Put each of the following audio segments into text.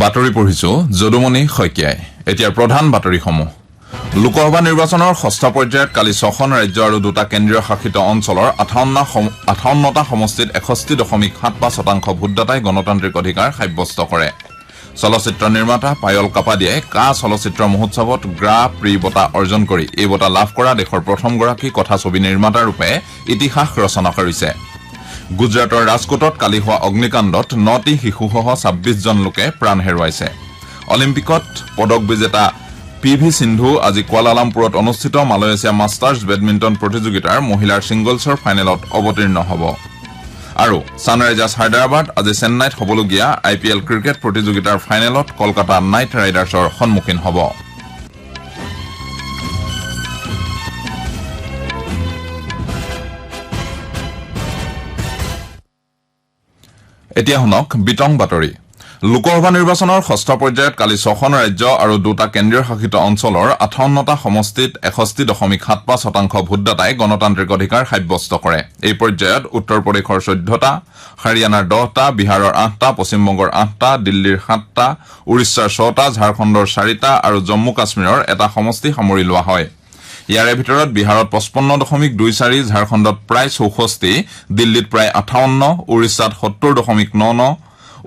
বাতৰি পঢ়িছো যদুমণি শইকীয়াই। এতিয়া প্ৰধান বাতৰিসমূহ। লোকসভা নিৰ্বাচনৰ ষষ্ঠ পৰ্যায়ত কালি 6খন ৰাজ্য আৰু 2টা কেন্দ্ৰীয় শাসিত অঞ্চলৰ 58টা সমষ্টিত 61.75% ভোটদাতাই গণতান্ত্ৰিক অধিকাৰ সাব্যস্ত কৰে। চলচ্চিত্ৰ নিৰ্মাতা পায়ল কাপাডিয়াই কা চলচ্চিত্ৰ মহোৎসৱত গ্ৰা প্ৰি বঁটা অৰ্জন কৰি এই বঁটা লাভ কৰা দেশৰ প্ৰথমগৰাকী কথাছবি নিৰ্মাতা ৰূপে ইতিহাস ৰচনা কৰিছে। গুজৰাটৰ ৰাজকোটত কালি হোৱা অগ্নিকাণ্ডত 9টি শিশুসহ 26 জন লোকে প্ৰাণ হেৰুৱাইছে। অলিম্পিকত পদক বিজেতা PV সিন্ধু আজি কুৱালালামপুৰত অনুষ্ঠিত মালয়েছিয়া মাষ্টাৰ্ছ বেডমিণ্টন প্ৰতিযোগিতাৰ মহিলাৰ ছিংগলছৰ ফাইনেলত অৱতীৰ্ণ হ'ব। আৰু ছানৰাইজাৰ্ছ হায়দৰাবাদ আজি চেন্নাইত হ'বলগীয়া IPL ক্ৰিকেট প্ৰতিযোগিতাৰ ফাইনেলত কলকাতা নাইট ৰাইডাৰ্ছৰ সন্মুখীন হ'ব। এতিয়া শুনক বিতং বাতৰি। লোকসভা নিৰ্বাচনৰ ষষ্ঠ পৰ্যায়ত কালি 6খন ৰাজ্য আৰু 2টা কেন্দ্ৰীয় শাসিত অঞ্চলৰ 58টা সমষ্টিত 61.75% ভোটদাতাই গণতান্ত্ৰিক অধিকাৰ সাব্যস্ত কৰে। এই পৰ্যায়ত উত্তৰ প্ৰদেশৰ 14টা, হাৰিয়ানাৰ 10টা, বিহাৰৰ 8টা, পশ্চিমবংগৰ 8টা, দিল্লীৰ 7টা, উৰিষ্যাৰ 6টা, ঝাৰখণ্ডৰ 4টা আৰু জম্মু কাশ্মীৰৰ এটা সমষ্টি সামৰি লোৱা হয়। ইয়াৰে ভিতৰত বিহাৰত 55.24, ঝাৰখণ্ডত প্ৰায় 64, দিল্লীত প্ৰায় 58, উৰিষ্যাত 70.99,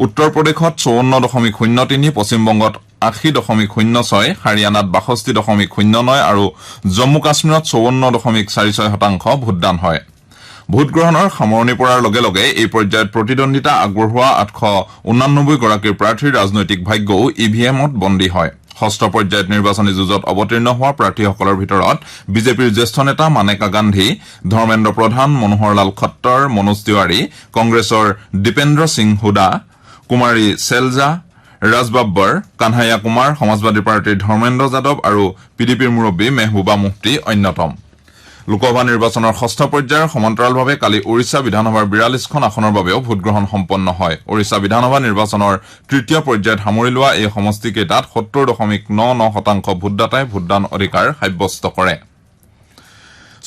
উত্তৰ প্ৰদেশত 54.03, পশ্চিমবংগত 80.06, হাৰিয়ানাত 62.09 আৰু জম্মু কাশ্মীৰত 54.46% ভোটদান হয়। ভোটগ্ৰহণৰ সামৰণি পৰাৰ লগে লগে এই পৰ্যায়ত প্ৰতিদ্বন্দ্বিতা আগবঢ়োৱা 889 গৰাকী প্ৰাৰ্থীৰ ৰাজনৈতিক ভাগ্যও EVMত বন্দী হয়। ষষ্ঠ পৰ্যায়ত নিৰ্বাচনী যুঁজত অৱতীৰ্ণ হোৱা প্ৰাৰ্থীসকলৰ ভিতৰত বিজেপিৰ জ্যেষ্ঠ নেতা মানেকা গান্ধী, ধৰ্মেন্দ্ৰ প্ৰধান, মনোহৰ লাল খট্টৰ, মনোজ তিৱাৰী, কংগ্ৰেছৰ দীপেন্দ্ৰ সিং হুডা, কুমাৰী চেলজা, ৰাজ বাব্বৰ, কানহাইয়া কুমাৰ, সমাজবাদী পাৰ্টীৰ ধৰ্মেন্দ্ৰ যাদৱ আৰু PDPৰ মুৰব্বী মেহবুবা মুফতি অন্যতম। লোকসভা নিৰ্বাচনৰ ষষ্ঠ পৰ্যায়ৰ সমান্তৰালভাৱে কালি ওড়িশা বিধানসভাৰ 42খন আসনৰ বাবেও ভোটগ্ৰহণ সম্পন্ন হয়। ওড়িশা বিধানসভা নিৰ্বাচনৰ তৃতীয় পৰ্যায়ত সামৰি লোৱা এই সমষ্টিকেইটাত 70.99% ভোটদাতাই ভোটদান অধিকাৰ সাব্যস্ত কৰে।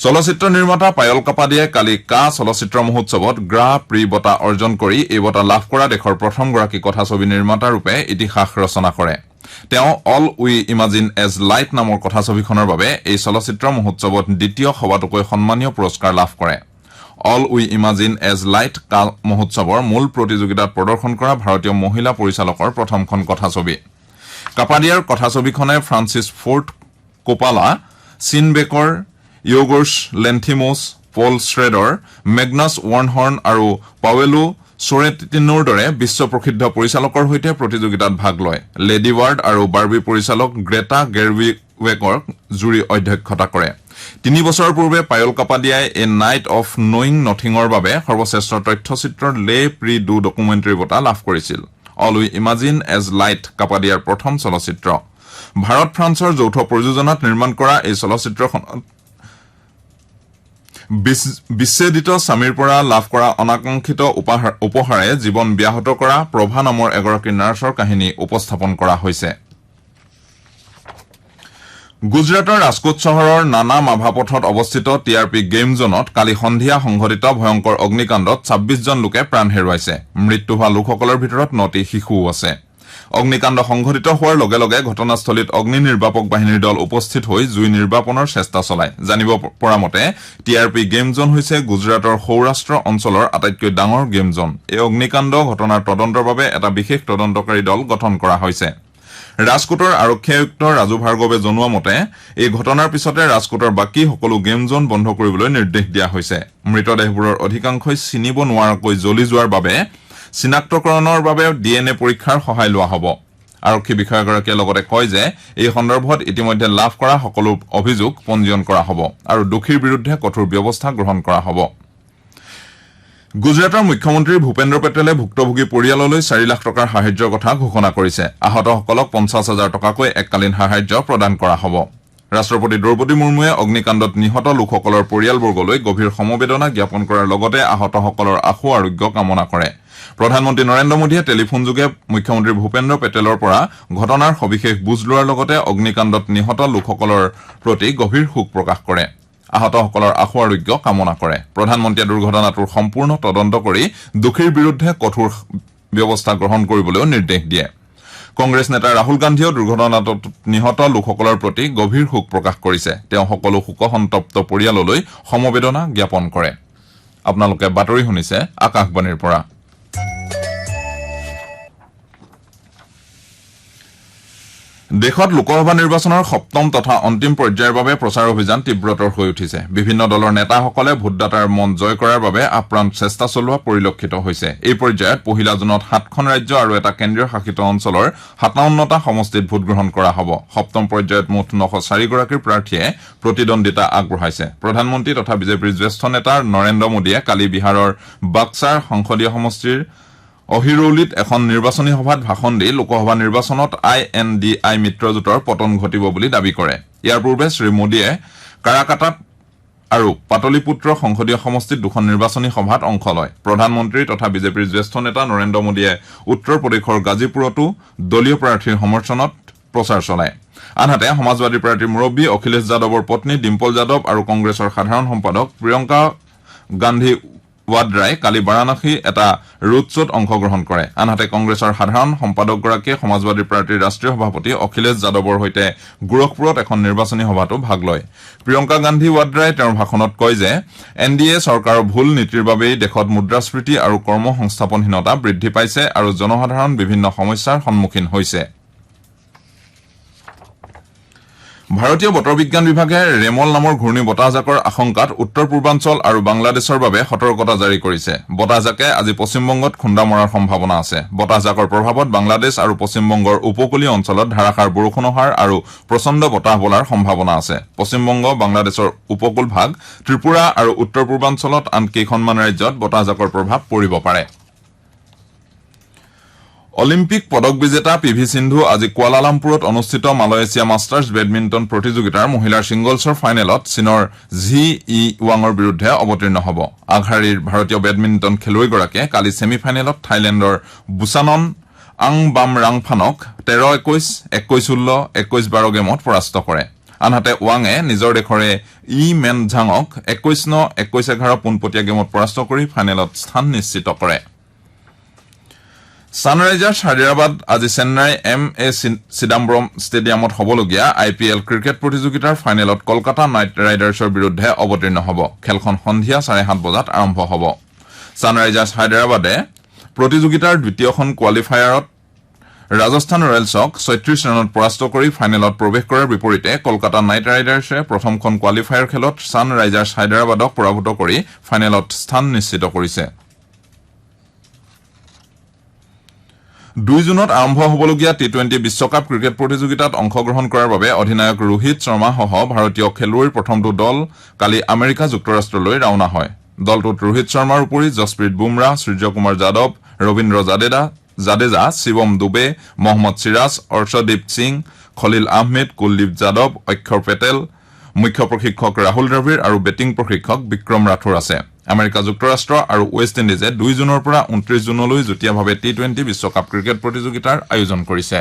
চলচ্চিত্ৰ নিৰ্মাতা পায়ল কাপাডিয়াই কালি কা চলচ্চিত্ৰ মহোৎসৱত গ্ৰা প্ৰি বঁটা অৰ্জন কৰি এই বঁটা লাভ কৰা দেশৰ প্ৰথমগৰাকী কথাছবি নিৰ্মাতা ৰূপে ইতিহাস ৰচনা কৰে। তেওঁ অল উই ইমাজিন এজ লাইট নামৰ কথাছবিখনৰ বাবে এই চলচ্চিত্ৰ মহোৎসৱত দ্বিতীয় সবাতোকৈ সন্মানীয় পুৰস্কাৰ লাভ কৰে। অল উই ইমাজিন এজ লাইট কা মহোৎসৱৰ মূল প্ৰতিযোগিতাত প্ৰদৰ্শন কৰা ভাৰতীয় মহিলা পৰিচালকৰ প্ৰথমখন কথাছবি। কাপাডিয়াৰ কথাছবিখনে ফ্ৰান্সিছ ফৰ্ড কোপালা, চিন বেকৰ, ইয়গৰ্ছ লেন্থিমোছ, পল শ্ৰেডৰ, মেগনাছ ৱাৰ্নহৰ্ন আৰু পাৱেলো চৰেটিনোৰ দৰে বিশ্ব প্ৰসিদ্ধ পৰিচালকৰ সৈতে প্ৰতিযোগিতাত ভাগ লয়। লেডি ৱাৰ্ড আৰু বাৰ্বি পৰিচালক গ্ৰেটা গেৰউইকক জুৰি অধ্যক্ষতা কৰে। 3 বছৰ পূৰ্বে পায়ল কাপাডিয়াই এ নাইট অফ নয়িং নথিঙৰ বাবে সৰ্বশ্ৰেষ্ঠ তথ্যচিত্ৰৰ লে প্ৰি ডু ডকুমেণ্টাৰী বঁটা লাভ কৰিছিল। অল উই ইমাজিন এজ লাইট কাপাডিয়াৰ প্ৰথম চলচ্চিত্ৰ। ভাৰত ফ্ৰান্সৰ যৌথ প্ৰযোজনাত নিৰ্মাণ কৰা এই চলচ্চিত্ৰখনত বিচ্ছেদিত স্বামীৰ পৰা লাভ কৰা অনাকাংক্ষিত উপহাৰে জীৱন ব্যাহত কৰা প্ৰভা নামৰ এগৰাকী নাৰ্ছৰ কাহিনী উপস্থাপন কৰা হৈছে। গুজৰাটৰ ৰাজকোট চহৰৰ নানা মাভা পথত অৱস্থিত TRP গেম জোনত কালি সন্ধিয়া সংঘটিত ভয়ংকৰ অগ্নিকাণ্ডত 26 জন লোকে প্ৰাণ হেৰুৱাইছে। মৃত্যু হোৱা লোকসকলৰ ভিতৰত 9টি শিশুও আছে। অগ্নিকাণ্ড সংঘটিত হোৱাৰ লগে লগে ঘটনাস্থলীত অগ্নি নিৰ্বাপক বাহিনীৰ দল উপস্থিত হৈ জুই নিৰ্বাপনৰ চেষ্টা চলায়। জানিব পৰা মতে TRP গেম জোন হৈছে গুজৰাটৰ সৌৰাষ্ট্ৰ অঞ্চলৰ আটাইতকৈ ডাঙৰ গেম জোন। এই অগ্নিকাণ্ড ঘটনাৰ তদন্তৰ বাবে এটা বিশেষ তদন্তকাৰী দল গঠন কৰা হৈছে। ৰাজকোটৰ আৰক্ষী আয়ুক্ত ৰাজু ভাৰ্গৱে জনোৱা মতে এই ঘটনাৰ পিছতে ৰাজকোটৰ বাকী সকলো গেম জোন বন্ধ কৰিবলৈ নিৰ্দেশ দিয়া হৈছে। মৃতদেহবোৰৰ অধিকাংশই চিনিব নোৱাৰাকৈ জ্বলি যোৱাৰ বাবে চিনাক্তকৰণৰ বাবে DNA পৰীক্ষাৰ সহায় লোৱা হ'ব। আৰক্ষী বিষয়াগৰাকীয়ে লগতে কয় যে এই সন্দৰ্ভত ইতিমধ্যে লাভ কৰা সকলো অভিযোগ পঞ্জীয়ন কৰা হ'ব আৰু দোষীৰ বিৰুদ্ধে কঠোৰ ব্যৱস্থা গ্ৰহণ কৰা হ'ব। গুজৰাটৰ মুখ্যমন্ত্ৰী ভূপেন্দ্ৰ পেটেলে ভুক্তভোগী পৰিয়াললৈ 4 লাখ টকাৰ সাহায্যৰ কথা ঘোষণা কৰিছে। আহতসকলক 50,000 টকাকৈ এককালীন সাহায্য প্ৰদান কৰা হ'ব। ৰাষ্ট্ৰপতি দ্ৰৌপদী মুৰ্মুৱে অগ্নিকাণ্ডত নিহত লোকসকলৰ পৰিয়ালবৰ্গলৈ গভীৰ সমবেদনা জ্ঞাপন কৰাৰ লগতে আহতসকলৰ আশু আৰোগ্য কামনা কৰে। প্ৰধানমন্ত্ৰী নৰেন্দ্ৰ মোদীয়ে টেলিফোনযোগে মুখ্যমন্ত্ৰী ভূপেন্দ্ৰ পেটেলৰ পৰা ঘটনাৰ সবিশেষ বুজ লোৱাৰ লগতে অগ্নিকাণ্ডত নিহত লোকসকলৰ প্ৰতি গভীৰ শোক প্ৰকাশ কৰে। আহতসকলৰ আশু আৰোগ্য কামনা কৰে। প্ৰধানমন্ত্ৰীয়ে দুৰ্ঘটনাটোৰ সম্পূৰ্ণ তদন্ত কৰি দোষীৰ বিৰুদ্ধে কঠোৰ ব্যৱস্থা গ্ৰহণ কৰিবলৈও নিৰ্দেশ দিয়ে। কংগ্ৰেছ নেতা ৰাহুল গান্ধীয়েও দুৰ্ঘটনাত নিহত লোকসকলৰ প্ৰতি গভীৰ শোক প্ৰকাশ কৰিছে তেওঁ সকলো শোকসন্তপ্ত পৰিয়াললৈ সমবেদনা জ্ঞাপন কৰে আপোনালোকে বাতৰি শুনিছে আকাশবাণীৰ পৰা দেশত লোকসভা নিৰ্বাচনৰ সপ্তম তথা অন্তিম পৰ্যায়ৰ বাবে প্ৰচাৰ অভিযান তীব্ৰতৰ হৈ উঠিছে বিভিন্ন দলৰ নেতাসকলে ভোটদাতাৰ মন জয় কৰাৰ বাবে আপ্ৰাণ চেষ্টা চলোৱা পৰিলক্ষিত হৈছে এই পৰ্যায়ত পহিলা জুনত 7খন ৰাজ্য আৰু এটা কেন্দ্ৰীয় শাসিত অঞ্চলৰ 57টা সমষ্টিত ভোট গ্ৰহণ কৰা হ'ব সপ্তম পৰ্যায়ত মুঠ 904 গৰাকী প্ৰাৰ্থীয়ে প্ৰতিদ্বন্দ্বিতা আগবঢ়াইছে প্ৰধানমন্ত্ৰী তথা বিজেপিৰ জ্যেষ্ঠ নেতা নৰেন্দ্ৰ মোদীয়ে কালি বিহাৰৰ বাক্সাৰ সংসদীয় সমষ্টিৰ অহিৰৌলিত এখন নিৰ্বাচনী সভাত ভাষণ দি লোকসভা নিৰ্বাচনত INDI মিত্ৰজোঁটৰ পতন ঘটিব বুলি দাবী কৰে ইয়াৰ পূৰ্বে শ্ৰী মোদীয়ে কাৰাকাটাত আৰু পাটলিপুত্ৰ সংসদীয় সমষ্টিত দুখন নিৰ্বাচনী সভাত অংশ লয় প্ৰধানমন্ত্ৰী তথা বিজেপিৰ জ্যেষ্ঠ নেতা নৰেন্দ্ৰ মোদীয়ে উত্তৰ প্ৰদেশৰ গাজীপুৰতো দলীয় প্ৰাৰ্থীৰ সমৰ্থনত প্ৰচাৰ চলায় আনহাতে সমাজবাদী পাৰ্টিৰ মুৰব্বী অখিলেশ যাদৱৰ পত্নী ডিম্পল যাদৱ আৰু কংগ্ৰেছৰ সাধাৰণ সম্পাদক প্ৰিয়ংকা গান্ধী ৱাদ্ৰাই কালি বাৰাণসী এটা ৰোড শ্ব'ত অংশগ্ৰহণ কৰে আনহাতে কংগ্ৰেছৰ সাধাৰণ সম্পাদকগৰাকীয়ে সমাজবাদী পাৰ্টিৰ ৰাষ্ট্ৰীয় সভাপতি অখিলেশ যাদৱৰ সৈতে গোৰখপুৰত এখন নিৰ্বাচনী সভাতো ভাগ লয় প্ৰিয়ংকা গান্ধী ৱাদ্ৰাই তেওঁৰ ভাষণত কয় যে NDA চৰকাৰৰ ভুল নীতিৰ বাবেই দেশত মুদ্ৰাস্ফীতি আৰু কৰ্মসংস্থাপনহীনতা বৃদ্ধি পাইছে আৰু জনসাধাৰণ বিভিন্ন সমস্যাৰ সন্মুখীন হৈছে ভাৰতীয় বতৰ বিজ্ঞান বিভাগে ৰেমল নামৰ ঘূৰ্ণী বতাহজাকৰ আশংকাত উত্তৰ পূৰ্বাঞ্চল আৰু বাংলাদেশৰ বাবে সতৰ্কতা জাৰি কৰিছে বতাহজাকে আজি পশ্চিমবংগত খুন্দা মৰাৰ সম্ভাৱনা আছে বতাহজাকৰ প্ৰভাৱত বাংলাদেশ আৰু পশ্চিমবংগৰ উপকূলীয় অঞ্চলত ধাৰাসাৰ বৰষুণ হোৱাৰ আৰু প্ৰচণ্ড বতাহ বলাৰ সম্ভাৱনা আছে পশ্চিমবংগ বাংলাদেশৰ উপকূল ভাগ ত্ৰিপুৰা আৰু উত্তৰ পূৰ্বাঞ্চলত আন কেইখনমান ৰাজ্যত বতাহজাকৰ প্ৰভাৱ পৰিব পাৰে অলিম্পিক পদক বিজেতা PV সিন্ধু আজি কুয়ালালামপুৰত অনুষ্ঠিত মালয়েছিয়া মাষ্টাৰ্ছ বেডমিণ্টন প্ৰতিযোগিতাৰ মহিলাৰ ছিংগলছৰ ফাইনেলত চীনৰ জি ই ৱাঙৰ বিৰুদ্ধে অৱতীৰ্ণ হ'ব আগশাৰীৰ ভাৰতীয় বেডমিণ্টন খেলুৱৈগৰাকীয়ে কালি ছেমি ফাইনেলত থাইলেণ্ডৰ বুছানন আংবামৰাংফানক 13-21 21-16 21-12 গেমত পৰাস্ত কৰে আনহাতে ৱাঙে নিজৰ দেশৰে মেন ঝাঙক 21-9 21-11 পোনপটীয়া গেমত পৰাস্ত কৰি ফাইনেলত স্থান নিশ্চিত কৰে সানৰাইজাৰ্ছ হায়দৰাবাদ আজি চেন্নাই MA চিদাম্বৰম ষ্টেডিয়ামত হ'বলগীয়া IPL ক্ৰিকেট প্ৰতিযোগিতাৰ ফাইনেলত কলকাতা নাইট ৰাইডাৰ্ছৰ বিৰুদ্ধে অৱতীৰ্ণ হ'ব খেলখন সন্ধিয়া 7:30 বজাত আৰম্ভ হ'ব সানৰাইজাৰ্ছ হায়দৰাবাদে প্ৰতিযোগিতাৰ দ্বিতীয়খন কোৱালিফায়াৰত ৰাজস্থান ৰয়েলছক 36 ৰানত পৰাস্ত কৰি ফাইনেলত প্ৰৱেশ কৰাৰ বিপৰীতে কলকাতা নাইট ৰাইডাৰ্ছে প্ৰথমখন কোৱালিফায়াৰ খেলত সানৰাইজাৰ্ছ হায়দৰাবাদক পৰাভূত কৰি ফাইনেলত স্থান নিশ্চিত কৰিছে 2 জুনত আৰম্ভ হ'বলগীয়া T20 বিশ্বকাপ ক্ৰিকেট প্ৰতিযোগিতাত অংশগ্ৰহণ কৰাৰ বাবে অধিনায়ক ৰোহিত শৰ্মা সহ ভাৰতীয় খেলুৱৈৰ প্ৰথমটো দল কালি আমেৰিকা যুক্তৰাষ্ট্ৰলৈ ৰাওনা হয় দলটোত ৰোহিত শৰ্মাৰ উপৰি জসপ্ৰীত বুমৰাহ সূৰ্যকুমাৰ যাদৱ ৰবীন্দ্ৰ জাদেজা শিৱম দুবে মহম্মদ সিৰাজ অৰ্শদীপ সিং খলিল আহমেদ কুলদীপ যাদৱ অক্ষৰ পেটেল মুখ্য প্ৰশিক্ষক ৰাহুল দ্ৰবিড় আৰু বেটিং প্ৰশিক্ষক বিক্ৰম ৰাথোৰ আছে আমেৰিকা যুক্তৰাষ্ট্ৰ আৰু ৱেষ্ট ইণ্ডিজে 2 জুনৰ পৰা 29 জুনলৈ যুটীয়াভাৱে T20 বিশ্বকাপ ক্ৰিকেট প্ৰতিযোগিতাৰ আয়োজন কৰিছে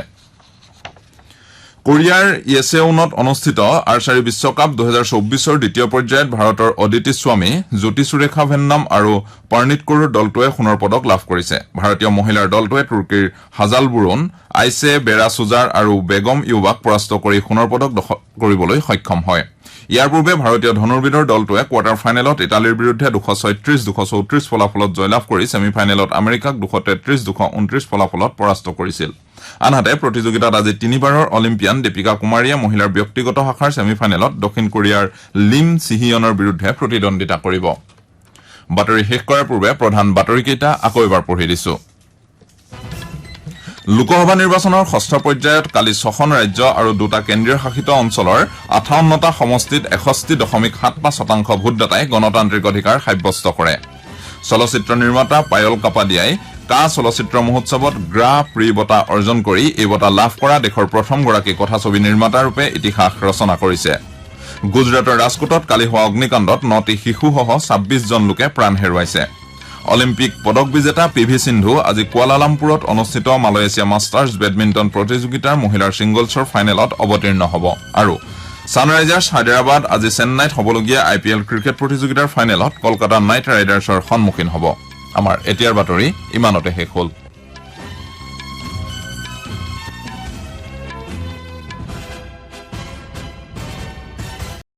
কোৰিয়াৰ ইয়েছেউনত অনুষ্ঠিত আৰ্চাৰী বিশ্বকাপ 2024ৰ দ্বিতীয় পৰ্যায়ত ভাৰতৰ অদিতি স্বামী জ্যোতি সুৰেখা ভেন্নাম আৰু পাৰ্নিত কৌৰৰ দলটোৱে সোণৰ পদক লাভ কৰিছে ভাৰতীয় মহিলাৰ দলটোৱে তুৰ্কীৰ হাজাল বুৰুন আইছে বেৰা সুজাৰ আৰু বেগম ইউবাক পৰাস্ত কৰি সোণৰ পদক দখল কৰিবলৈ সক্ষম হয় ইয়াৰ পূৰ্বে ভাৰতীয় ধনুৰ্বিদৰ দলটোৱে কোৱাৰ্টাৰ ফাইনেলত ইটালীৰ বিৰুদ্ধে 236-234 ফলাফলত জয়লাভ কৰি ছেমি ফাইনেলত আমেৰিকাক 233-229 ফলাফলত পৰাস্ত কৰিছিল আনহাতে প্ৰতিযোগিতাত আজি তিনিবাৰৰ অলিম্পিয়ান দীপিকা কুমাৰীয়ে মহিলাৰ ব্যক্তিগত শাখাৰ ছেমি ফাইনেলত দক্ষিণ কোৰিয়াৰ লিম সিহিয়নৰ বিৰুদ্ধে প্ৰতিদ্বন্দ্বিতা কৰিব বাতৰি শেষ কৰাৰ পূৰ্বে প্ৰধান বাতৰিকেইটা আকৌ এবাৰ পঢ়ি দিছো লোকসভা নিৰ্বাচনৰ ষষ্ঠ পৰ্যায়ত কালি 6খন ৰাজ্য আৰু 2টা কেন্দ্ৰীয় শাসিত অঞ্চলৰ 58টা সমষ্টিত 61.75% ভোটদাতাই গণতান্ত্ৰিক অধিকাৰ সাব্যস্ত কৰে চলচ্চিত্ৰ নিৰ্মাতা পায়ল কাপাডিয়াই কা চলচ্চিত্ৰ মহোৎসৱত গ্ৰা প্ৰি বঁটা অৰ্জন কৰি এই বঁটা লাভ কৰা দেশৰ প্ৰথমগৰাকী কথাছবি নিৰ্মাতা ৰূপে ইতিহাস ৰচনা কৰিছে গুজৰাটৰ ৰাজকোটত কালি হোৱা অগ্নিকাণ্ডত 9টি শিশুসহ 26 জন লোকে প্ৰাণ হেৰুৱাইছে অলিম্পিক পদক বিজেতা PV সিন্ধু আজি কুয়ালালামপুৰত অনুষ্ঠিত মালয়েছিয়া মাষ্টাৰ্ছ বেডমিণ্টন প্ৰতিযোগিতাৰ মহিলাৰ ছিংগলছৰ ফাইনেলত অৱতীৰ্ণ হ'ব আৰু সানৰাইজাৰ্ছ হায়দৰাবাদ আজি চেন্নাইত হ'বলগীয়া IPL ক্ৰিকেট প্ৰতিযোগিতাৰ ফাইনেলত কলকাতা নাইট ৰাইডাৰ্ছৰ সন্মুখীন হ'ব আমাৰ এতিয়াৰ বাতৰি ইমানতে শেষ হ'ল